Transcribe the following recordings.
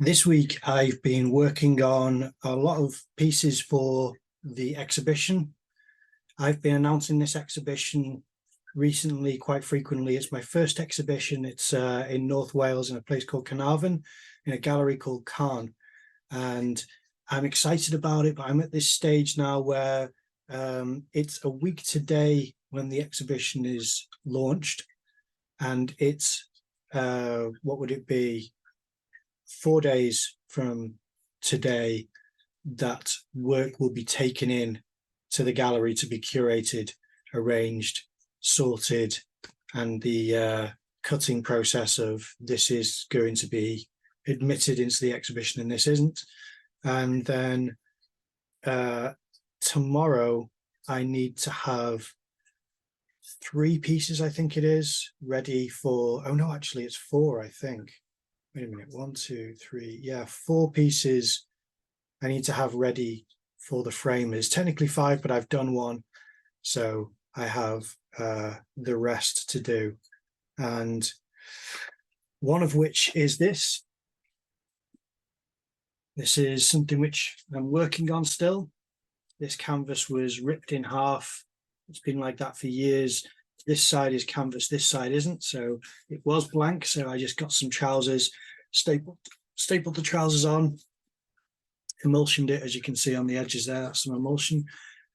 This week, I've been working on a lot of pieces for the exhibition. I've been announcing this exhibition recently quite frequently. It's my first exhibition. It's in North Wales in a place called Carnarvon, in a gallery called Carn. And I'm excited about it, but I'm at this stage now where it's a week today when the exhibition is launched. And it's, what would it be? 4 days from today that work will be taken in to the gallery to be curated, arranged, sorted, and the cutting process of this is going to be admitted into the exhibition and this isn't. And then tomorrow I need to have 3 pieces, I think it is, ready for, oh no, actually it's 4, I think. Wait a minute, 1, 2, 3, yeah, 4 pieces I need to have ready for the frame. It's technically 5, but I've done 1, so I have the rest to do. And one of which is this. This is something which I'm working on still. This canvas was ripped in half. It's been like that for years. This side is canvas, this side isn't. So it was blank. So I just got some trousers, stapled the trousers on, emulsioned it, as you can see on the edges there, that's some emulsion,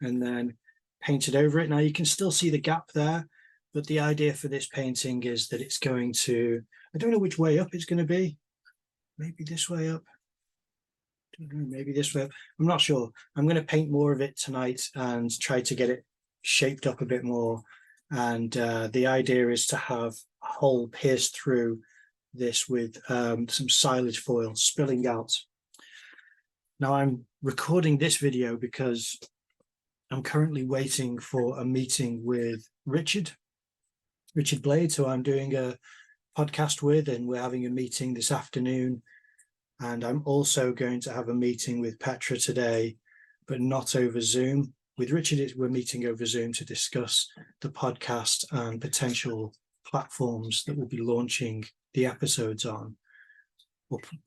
and then painted over it. Now you can still see the gap there, but the idea for this painting is that it's going to, I don't know which way up it's going to be. Maybe this way up. Maybe this way up. I'm not sure. I'm going to paint more of it tonight and try to get it shaped up a bit more. And the idea is to have a hole pierced through this with some silage foil spilling out. Now I'm recording this video because I'm currently waiting for a meeting with Richard Blades, who I'm doing a podcast with, and we're having a meeting this afternoon. And I'm also going to have a meeting with Petra today, but not over Zoom. With Richard, we're meeting over Zoom to discuss the podcast and potential platforms that we'll be launching the episodes on,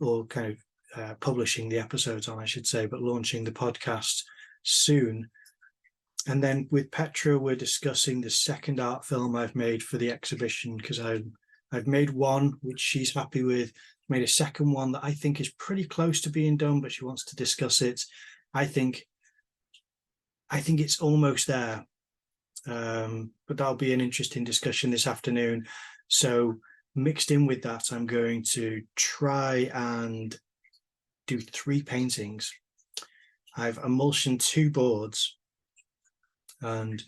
or kind of publishing the episodes on, I should say, but launching the podcast soon. And then with Petra, we're discussing the second art film I've made for the exhibition, because I've made one which she's happy with, made a second one that I think is pretty close to being done, but she wants to discuss it. I think it's almost there, but that'll be an interesting discussion this afternoon. So mixed in with that, I'm going to try and do 3 paintings. I've emulsioned 2 boards, and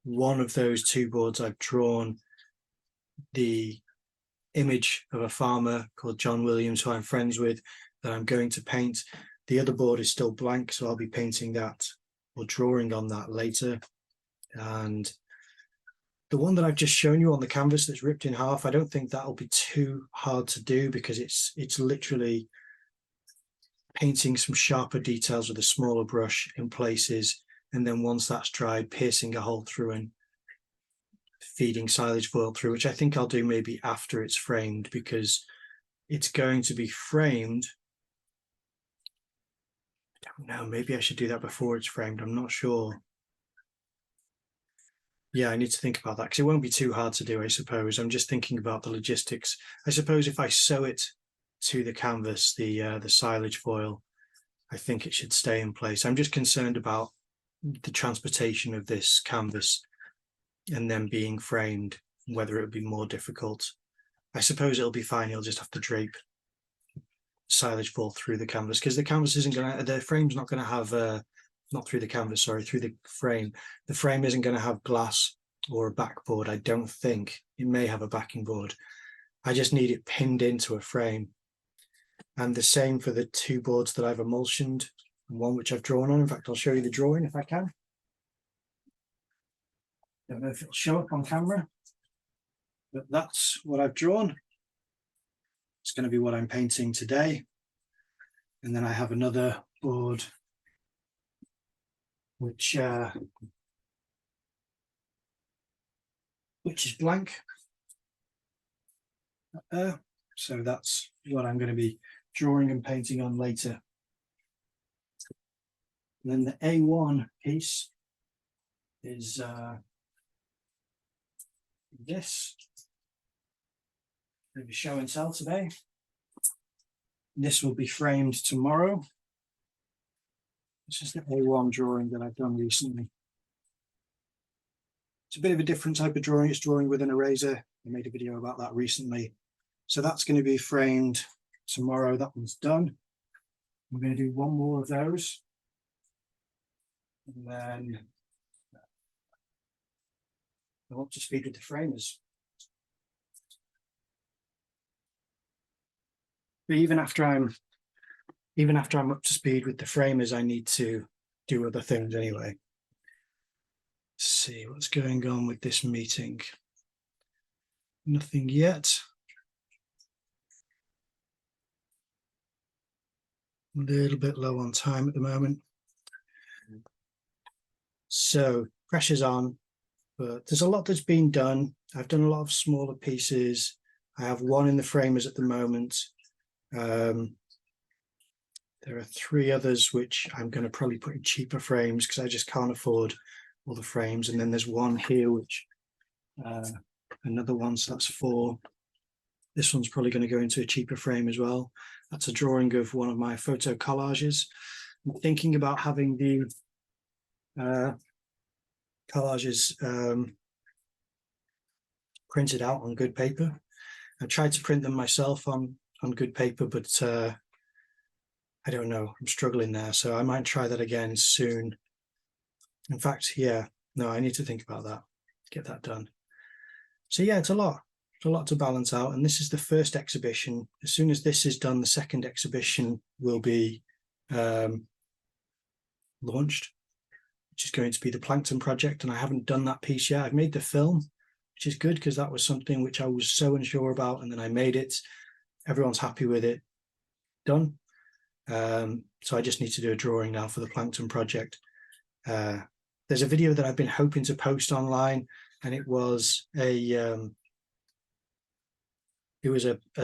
one of those 2 boards I've drawn the image of a farmer called John Williams, who I'm friends with, that I'm going to paint. The other board is still blank, so I'll be painting that or drawing on that later. And the one that I've just shown you on the canvas that's ripped in half, I don't think that'll be too hard to do, because it's literally painting some sharper details with a smaller brush in places, and then once that's dried, piercing a hole through and feeding silage foil through, which I think I'll do maybe after it's framed, because it's going to be framed. I don't know, maybe I should do that before it's framed, I'm not sure. Yeah, I need to think about that, because it won't be too hard to do, I suppose. I'm just thinking about the logistics. I suppose if I sew it to the canvas, the silage foil, I think it should stay in place. I'm just concerned about the transportation of this canvas and then being framed, whether it would be more difficult. I suppose it'll be fine. You'll just have to drape silage foil through the canvas, because the canvas isn't going to, the frame's not going to have, not through the canvas, sorry, through the frame. The frame isn't going to have glass or a backboard, I don't think. It may have a backing board. I just need it pinned into a frame. And the same for the 2 boards that I've emulsioned, one which I've drawn on. In fact, I'll show you the drawing if I can. Don't know if it'll show up on camera, but that's what I've drawn. It's going to be what I'm painting today. And then I have another board which is blank. So that's what I'm going to be drawing and painting on later. And then the A1 piece is this. Maybe show and tell today. This will be framed tomorrow. This is the A1 drawing that I've done recently. It's a bit of a different type of drawing. It's drawing with an eraser. I made a video about that recently. So that's going to be framed tomorrow. That one's done. We're going to do one more of those. And then I'm up to speed with the framers. But even after I'm up to speed with the framers, I need to do other things anyway. Let's see what's going on with this meeting. Nothing yet. A little bit low on time at the moment. So pressure's on, but there's a lot that's been done. I've done a lot of smaller pieces. I have one in the framers at the moment. There are 3 others which I'm going to probably put in cheaper frames because I just can't afford all the frames. And then there's one here which another one, so that's 4. This one's probably going to go into a cheaper frame as well. That's a drawing of one of my photo collages. I'm thinking about having the collages printed out on good paper. I tried to print them myself on good paper, but I don't know, I'm struggling there, so I might try that again soon. In fact, yeah, no, I need to think about that, get that done. So yeah, it's a lot to balance out, and this is the first exhibition. As soon as this is done, the second exhibition will be launched, which is going to be the Plankton Project, and I haven't done that piece yet. I've made the film, which is good because that was something which I was so unsure about, and then I made it. Everyone's happy with it. Done. So I just need to do a drawing now for the Plankton Project. There's a video that I've been hoping to post online, and it was a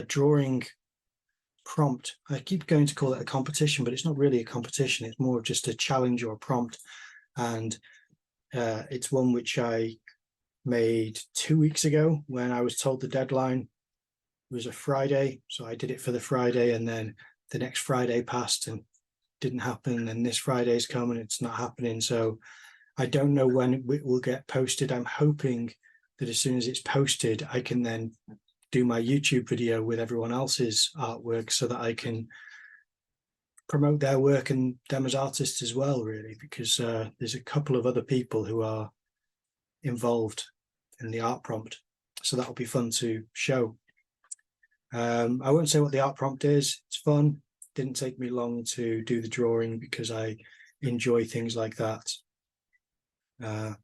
drawing prompt. I keep going to call it a competition, but it's not really a competition. It's more just a challenge or a prompt, and it's one which I made 2 weeks ago when I was told the deadline was a Friday. So I did it for the Friday, and then the next Friday passed and didn't happen, and this Friday's come and it's not happening. So I don't know when it will get posted. I'm hoping that as soon as it's posted, I can then do my YouTube video with everyone else's artwork so that I can promote their work and them as artists as well, really, because there's a couple of other people who are involved in the art prompt. So that'll be fun to show. I won't say what the art prompt is. It's fun. Didn't take me long to do the drawing because I enjoy things like that. Yeah,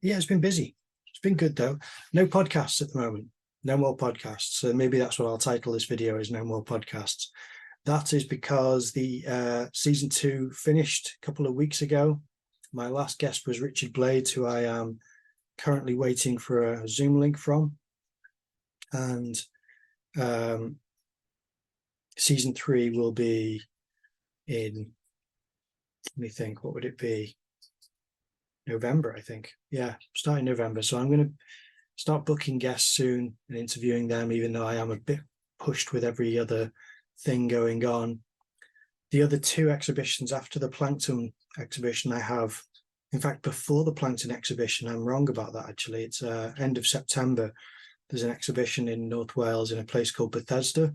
it's been busy. It's been good though. No podcasts at the moment. No more podcasts. So maybe that's what I'll title this video, is No More Podcasts. That is because the season 2 finished a couple of weeks ago. My last guest was Richard Blades, who I am currently waiting for a Zoom link from. And season 3 will be in, let me think, what would it be? November, I think. Yeah, starting November. So I'm going to start booking guests soon and interviewing them, even though I am a bit pushed with every other thing going on. The other 2 exhibitions after the Plankton exhibition I have, in fact, before the Plankton exhibition, I'm wrong about that actually. It's end of September. There's an exhibition in North Wales in a place called Bethesda,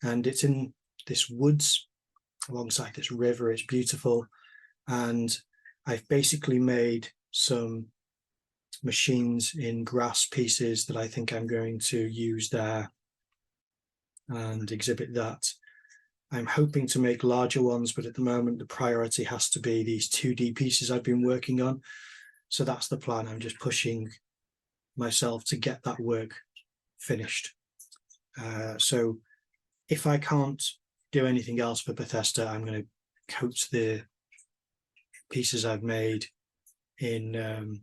and it's in this woods alongside this river. It's beautiful, and I've basically made some machines in grass pieces that I think I'm going to use there and exhibit that. I'm hoping to make larger ones, but at the moment the priority has to be these 2D pieces I've been working on. So that's the plan. I'm just pushing myself to get that work finished. So if I can't do anything else for Bethesda, I'm going to coat the pieces I've made in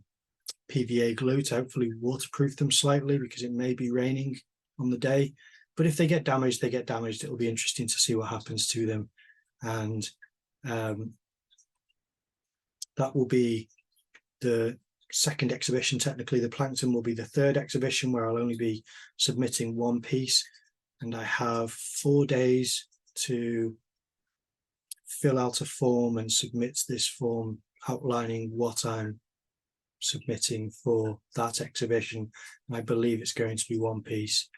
PVA glue to hopefully waterproof them slightly, because it may be raining on the day. But if they get damaged, they get damaged. It'll be interesting to see what happens to them. And that will be the second exhibition. Technically, the plankton will be the third exhibition, where I'll only be submitting one piece. And I have 4 days to fill out a form and submit this form outlining what I'm submitting for that exhibition. And I believe it's going to be one piece.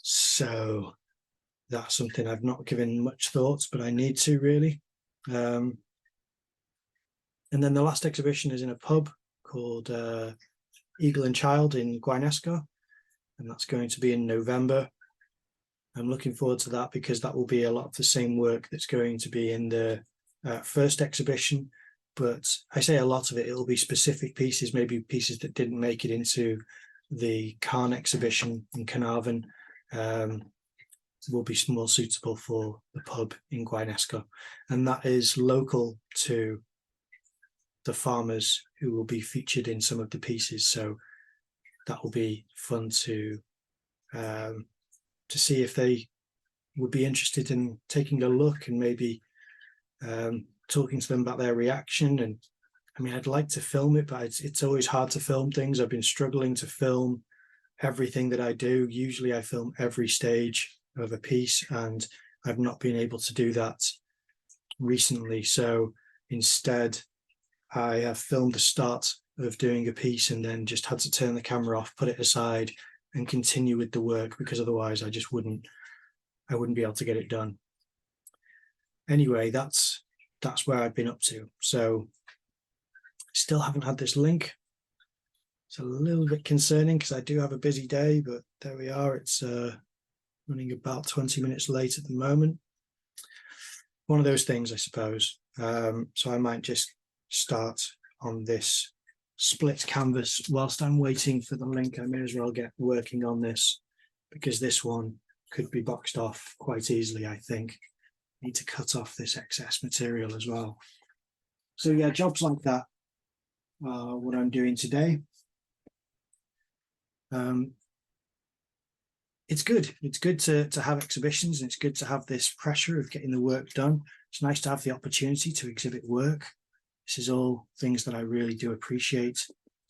So that's something I've not given much thought, but I need to really. And then the last exhibition is in a pub called Eagle and Child in Guainesco, and that's going to be in November. I'm looking forward to that because that will be a lot of the same work that's going to be in the first exhibition. But I say a lot of it, it'll be specific pieces, maybe pieces that didn't make it into the Cairn exhibition in Carnarvon, will be more suitable for the pub in Guainesco. And that is local to the farmers who will be featured in some of the pieces. So that will be fun to see if they would be interested in taking a look and maybe talking to them about their reaction. And I mean, I'd like to film it, but it's always hard to film things. I've been struggling to film everything that I do. Usually I film every stage of a piece, and I've not been able to do that recently. So instead, I have filmed the start of doing a piece and then just had to turn the camera off, put it aside, and continue with the work, because otherwise I just wouldn't be able to get it done. Anyway, that's where I've been up to. So still haven't had this link. It's a little bit concerning because I do have a busy day, but there we are. It's running about 20 minutes late at the moment. One of those things, I suppose. So I might just start on this split canvas whilst I'm waiting for the link. I may as well get working on this because this one could be boxed off quite easily, I think. I need to cut off this excess material as well. So yeah, jobs like that are what I'm doing today. It's good. It's good to have exhibitions, and it's good to have this pressure of getting the work done. It's nice to have the opportunity to exhibit work. This is all things that I really do appreciate,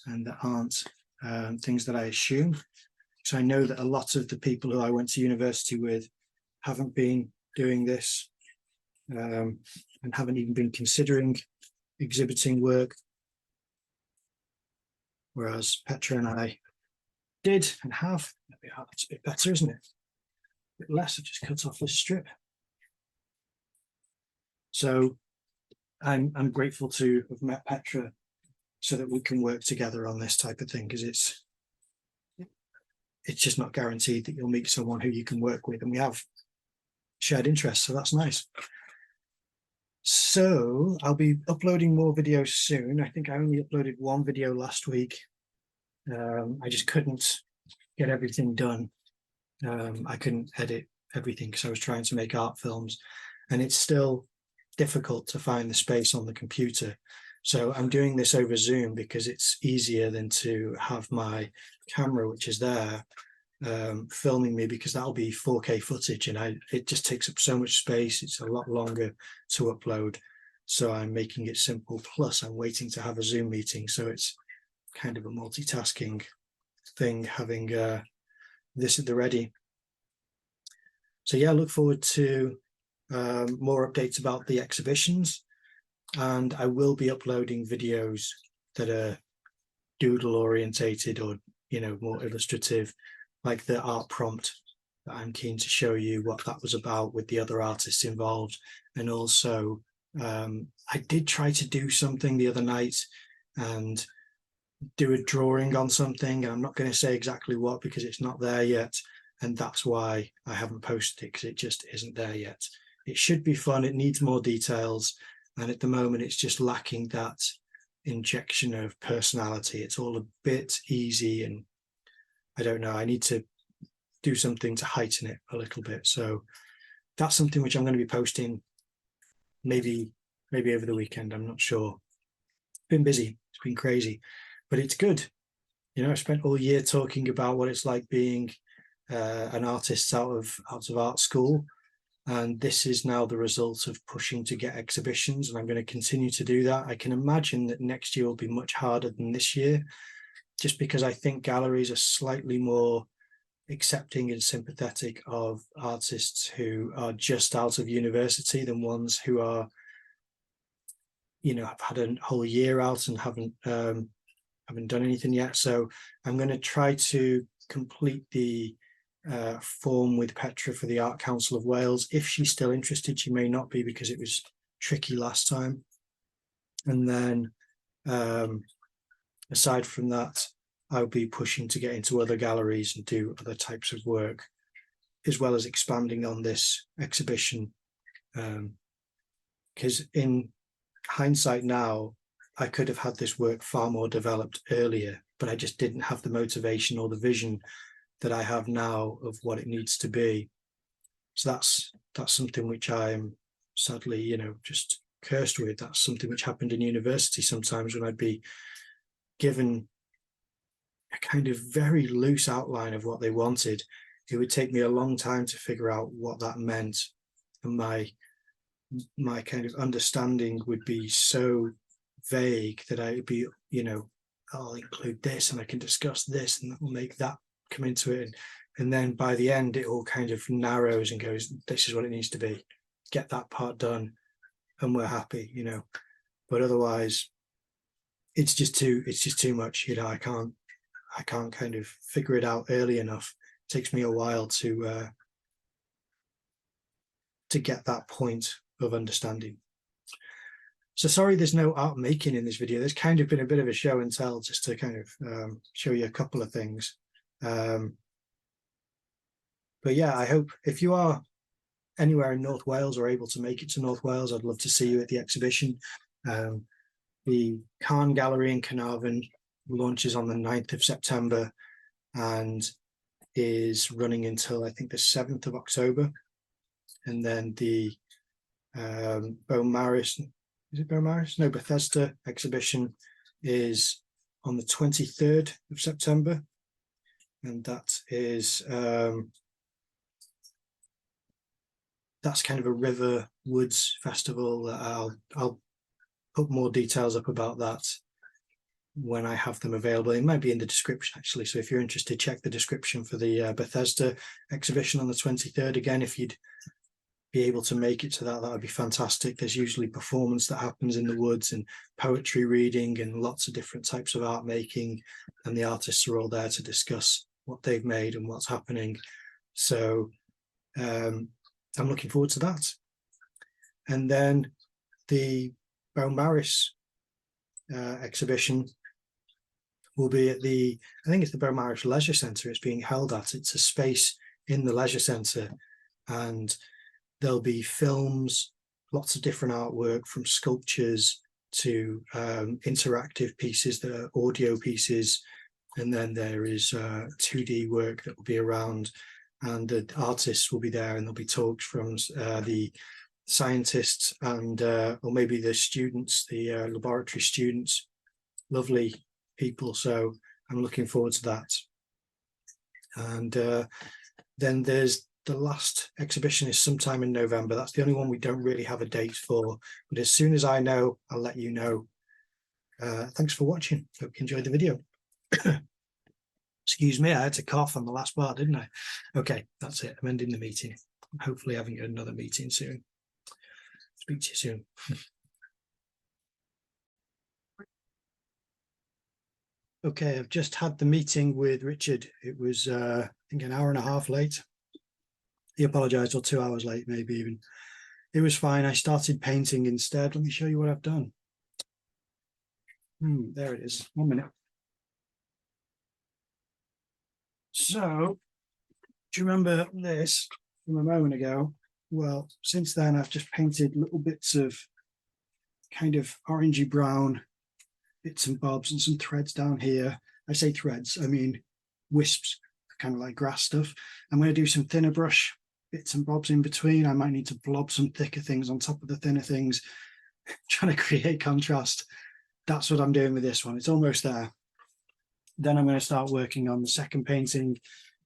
and that aren't things that I assume. So I know that a lot of the people who I went to university with haven't been doing this and haven't even been considering exhibiting work, whereas Petra and I did and have. There we are. That's a bit better, isn't it? A bit less. I just cut off this strip. So I'm grateful to have met Petra so that we can work together on this type of thing, because it's just not guaranteed that you'll meet someone who you can work with, and we have shared interests, so that's nice. So I'll be uploading more videos soon. I think I only uploaded one video last week. I just couldn't get everything done. I couldn't edit everything because I was trying to make art films, and it's still difficult to find the space on the computer. So I'm doing this over Zoom because it's easier than to have my camera, which is there, filming me, because that'll be 4K footage, and it just takes up so much space. It's a lot longer to upload. So I'm making it simple. Plus I'm waiting to have a Zoom meeting. So it's kind of a multitasking thing, having this at the ready. So yeah, I look forward to more updates about the exhibitions, and I will be uploading videos that are doodle orientated, or more illustrative, like the art prompt that I'm keen to show you what that was about with the other artists involved. And also I did try to do something the other night and do a drawing on something, and I'm not going to say exactly what because it's not there yet, and that's why I haven't posted it, because it just isn't there yet. It should be fun. It needs more details, and at the moment it's just lacking that injection of personality. It's all a bit easy, and I don't know, I need to do something to heighten it a little bit. So that's something which I'm going to be posting maybe over the weekend. I'm not sure. It's been busy. It's been crazy, but it's good. I spent all year talking about what it's like being an artist out of art school. And this is now the result of pushing to get exhibitions, and I'm going to continue to do that. I can imagine that next year will be much harder than this year, just because I think galleries are slightly more accepting and sympathetic of artists who are just out of university than ones who are, you know, have had a whole year out and haven't done anything yet. So I'm going to try to complete the form with Petra for the Art Council of Wales. If she's still interested, she may not be because it was tricky last time. And then aside from that, I'll be pushing to get into other galleries and do other types of work, as well as expanding on this exhibition. Because in hindsight now, I could have had this work far more developed earlier, but I just didn't have the motivation or the vision that I have now of what it needs to be. So that's something which I'm sadly, you know, just cursed with. That's something which happened in university sometimes, when I'd be given a kind of very loose outline of what they wanted. It would take me a long time to figure out what that meant, and my kind of understanding would be so vague that I'd be, you know, I'll include this and I can discuss this and that will make that come into it, and then by the end it all kind of narrows and goes, this is what it needs to be, get that part done and we're happy, you know. But otherwise it's just too much, you know. I can't kind of figure it out early enough. It takes me a while to get that point of understanding. So sorry there's no art making in this video. There's kind of been a bit of a show and tell, just to kind of show you a couple of things. But yeah, I hope if you are anywhere in North Wales or able to make it to North Wales, I'd love to see you at the exhibition. The Carn Gallery in Carnarvon launches on the 9th of September and is running until I think the 7th of October. And then the Beaumaris, is it Beaumaris? No, Bethesda exhibition is on the 23rd of September. And that is, that's kind of a river woods festival. I'll put more details up about that when I have them available. It might be in the description actually. So if you're interested, check the description for the Bethesda exhibition on the 23rd. Again, if you'd be able to make it to that, that would be fantastic. There's usually performance that happens in the woods and poetry reading and lots of different types of art making, and the artists are all there to discuss what they've made and what's happening. So I'm looking forward to that. And then the Beaumaris exhibition will be at the, I think it's the Beaumaris Leisure Centre it's being held at. It's a space in the Leisure Centre, and there'll be films, lots of different artwork, from sculptures to interactive pieces that are audio pieces. And then there is 2D work that will be around, and the artists will be there, and there'll be talks from the scientists and or maybe the students, the laboratory students, lovely people. So I'm looking forward to that. And then there's the last exhibition is sometime in November. That's the only one we don't really have a date for, but as soon as I know, I'll let you know. Thanks for watching. Hope you enjoyed the video. Excuse me, I had to cough on the last part, didn't I? Okay, that's it. I'm ending the meeting. Hopefully having another meeting soon. Speak to you soon. Okay, I've just had the meeting with Richard. It was, I think, an hour and a half late. He apologized, or 2 hours late, maybe even. It was fine. I started painting instead. Let me show you what I've done. There it is. 1 minute. So, do you remember this from a moment ago? Well, since then, I've just painted little bits of kind of orangey brown bits and bobs and some threads down here. I say threads, I mean wisps, kind of like grass stuff. I'm going to do some thinner brush bits and bobs in between. I might need to blob some thicker things on top of the thinner things, trying to create contrast. That's what I'm doing with this one. It's almost there. Then I'm going to start working on the second painting,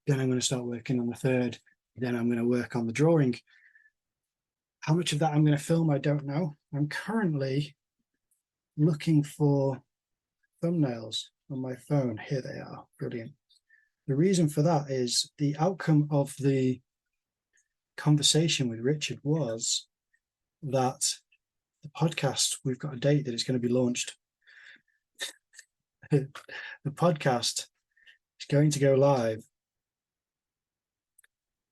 Then I'm going to start working on the third. Then I'm going to work on the drawing. How much of that I'm going to film, I don't know. I'm currently looking for thumbnails on my phone. Here they are. Brilliant. The reason for that is the outcome of the conversation with Richard was that the podcast, we've got a date that it's going to be launched. The podcast is going to go live.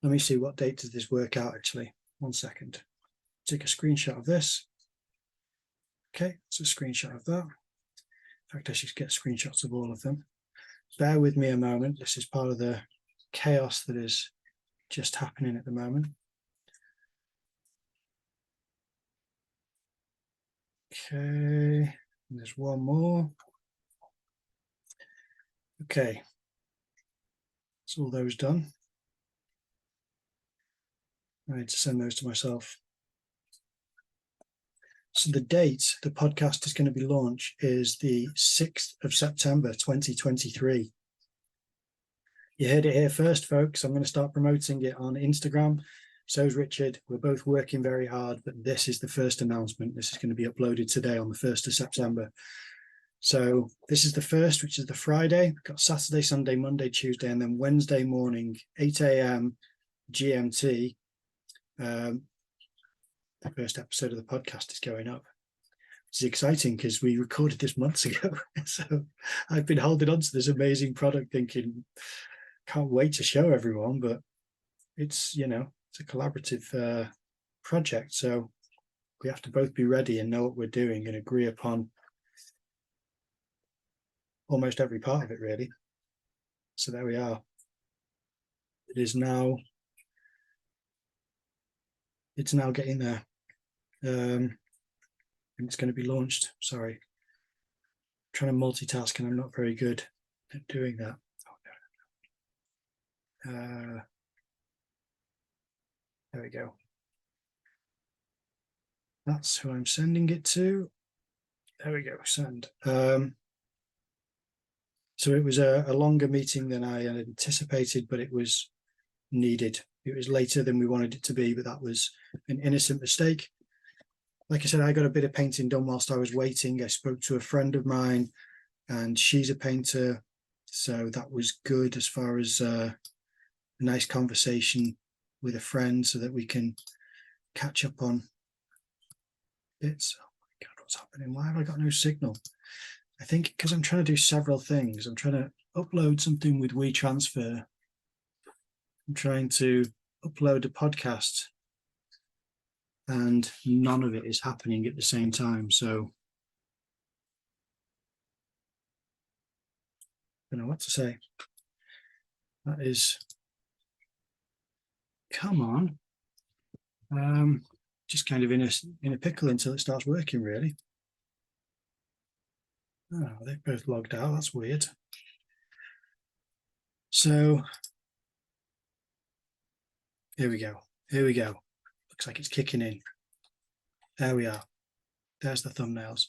Let me see, what date does this work out actually? 1 second. Take a screenshot of this. Okay, it's a screenshot of that. In fact, I should get screenshots of all of them. Bear with me a moment. This is part of the chaos that is just happening at the moment. Okay, and there's one more. Okay, that's all those done. I need to send those to myself. So the date the podcast is going to be launched is the 6th of September, 2023. You heard it here first, folks. I'm going to start promoting it on Instagram. So is Richard. We're both working very hard, but this is the first announcement. This is going to be uploaded today on the 1st of September. So this is the first, which is the Friday. We've got Saturday, Sunday, Monday, Tuesday, and then Wednesday morning, 8 a.m. GMT. The first episode of the podcast is going up. It's exciting because we recorded this months ago. So I've been holding on to this amazing product thinking, can't wait to show everyone, but it's, you know, it's a collaborative project. So we have to both be ready and know what we're doing and agree upon almost every part of it, really. So there we are. It is now, it's now getting there. And it's going to be launched. Sorry, I'm trying to multitask and I'm not very good at doing that. Oh, no. There we go. That's who I'm sending it to. There we go, send. So it was a longer meeting than I had anticipated, but it was needed. It was later than we wanted it to be, but that was an innocent mistake. Like I said, I got a bit of painting done whilst I was waiting. I spoke to a friend of mine and she's a painter. So that was good as far as a nice conversation with a friend so that we can catch up on bits. Oh my God, what's happening? Why have I got no signal? I think because I'm trying to do several things. I'm trying to upload something with WeTransfer. I'm trying to upload a podcast and none of it is happening at the same time. So I don't know what to say. That is, come on. Just kind of in a pickle until it starts working, really. Oh, they've both logged out. That's weird. So here we go. Here we go. Looks like it's kicking in. There we are. There's the thumbnails.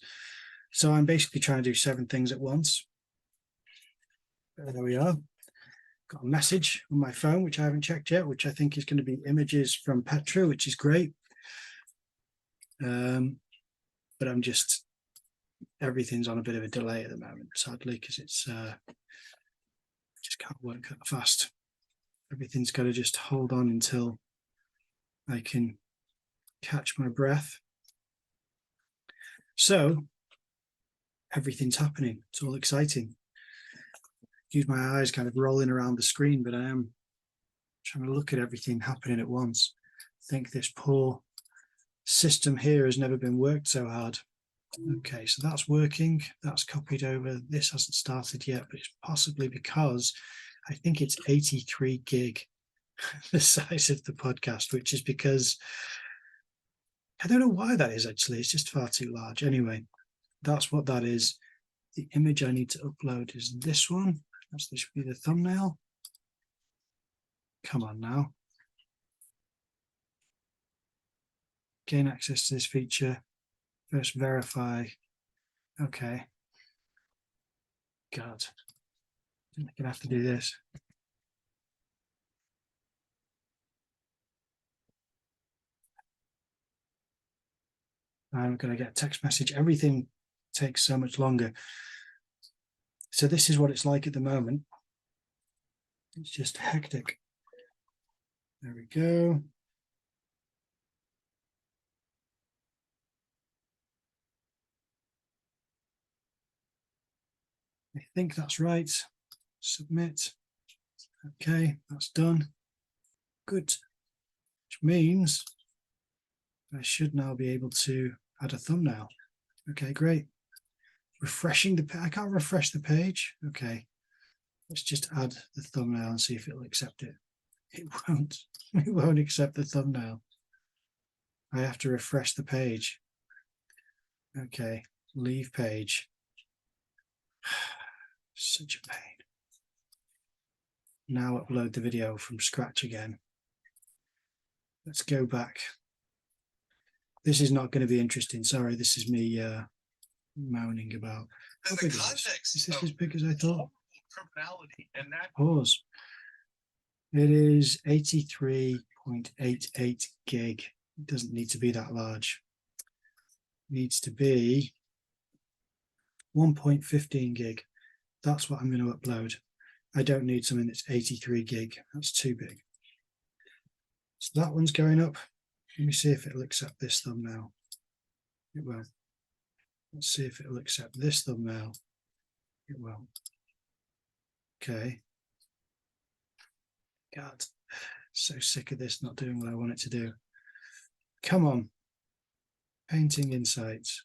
So I'm basically trying to do 7 things at once. There we are. Got a message on my phone, which I haven't checked yet, which I think is going to be images from Petra, which is great. But I'm just, everything's on a bit of a delay at the moment, sadly, because it's just can't work that fast. Everything's got to just hold on until I can catch my breath. So everything's happening. It's all exciting. Use my eyes kind of rolling around the screen, but I am trying to look at everything happening at once. I think this poor system here has never been worked so hard. Okay, so that's working. That's copied over. This hasn't started yet, but it's possibly because I think it's 83 gig, the size of the podcast, which is because I don't know why that is actually. It's just far too large. Anyway, that's what that is. The image I need to upload is this one. This should be the thumbnail. Come on now. Gain access to this feature. First verify. Okay. God. I'm going to have to do this. I'm going to get a text message. Everything takes so much longer. So this is what it's like at the moment. It's just hectic. There we go. I think that's right. Submit. Okay, that's done. Good. Which means I should now be able to add a thumbnail. Okay, great. Refreshing the page. I can't refresh the page. Okay. Let's just add the thumbnail and see if it'll accept it. It won't. It won't accept the thumbnail. I have to refresh the page. Okay, leave page. Such a pain. Now upload the video from scratch again. Let's go back. This is not going to be interesting. Sorry, this is me moaning about. How big is this? Is this as big as I thought? Pause. It is 83.88 gig. It doesn't need to be that large. It needs to be 1.15 gig. That's what I'm going to upload. I don't need something that's 83 gig. That's too big. So that one's going up. Let me see if it'll accept this thumbnail. It will. Let's see if it'll accept this thumbnail. It will. Okay. God, so sick of this not doing what I want it to do. Come on. Painting insights.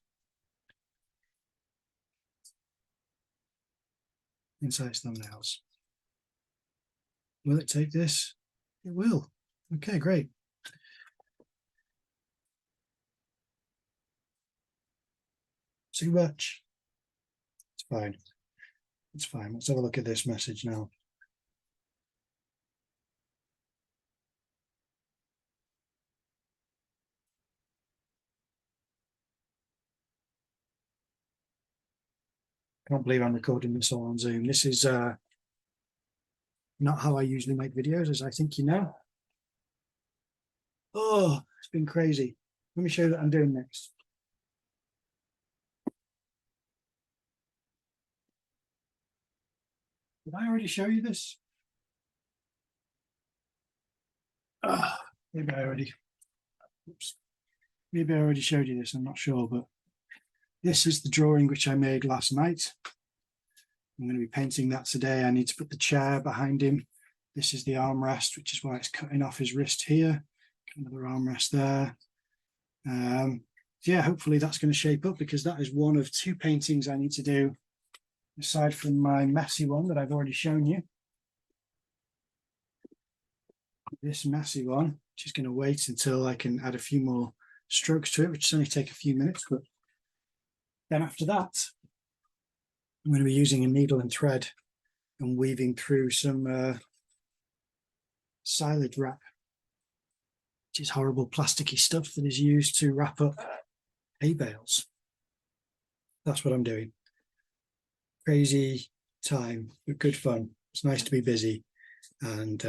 Insights thumbnails. Will it take this? It will. Okay, great. Too much. It's fine. It's fine. Let's have a look at this message now. Can't believe I'm recording this all on Zoom. This is not how I usually make videos, as I think you know. Oh, it's been crazy. Let me show you what I'm doing next. Did I already show you this? Maybe I already. Oops. Maybe I already showed you this. I'm not sure, but this is the drawing which I made last night. I'm going to be painting that today. I need to put the chair behind him. This is the armrest, which is why it's cutting off his wrist here. Another armrest there. Yeah, hopefully that's going to shape up, because that is one of two paintings I need to do, aside from my messy one that I've already shown you. This messy one, which is going to wait until I can add a few more strokes to it, which only take a few minutes. But then after that, I'm going to be using a needle and thread and weaving through some silage wrap, which is horrible plasticky stuff that is used to wrap up hay bales. That's what I'm doing. Crazy time, but good fun. It's nice to be busy. And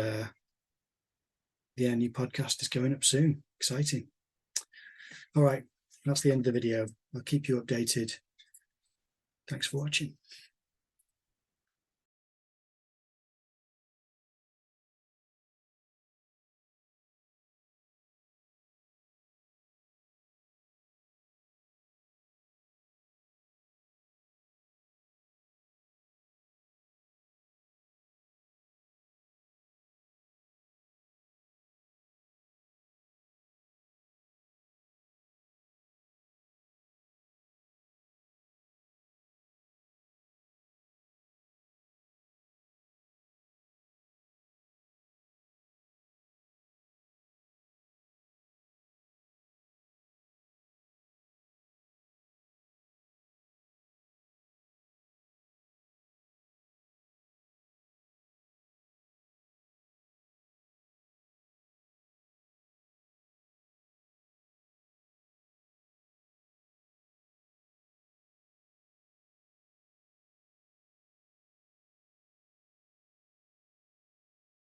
yeah, new podcast is going up soon. Exciting. All right, that's the end of the video. I'll keep you updated. Thanks for watching.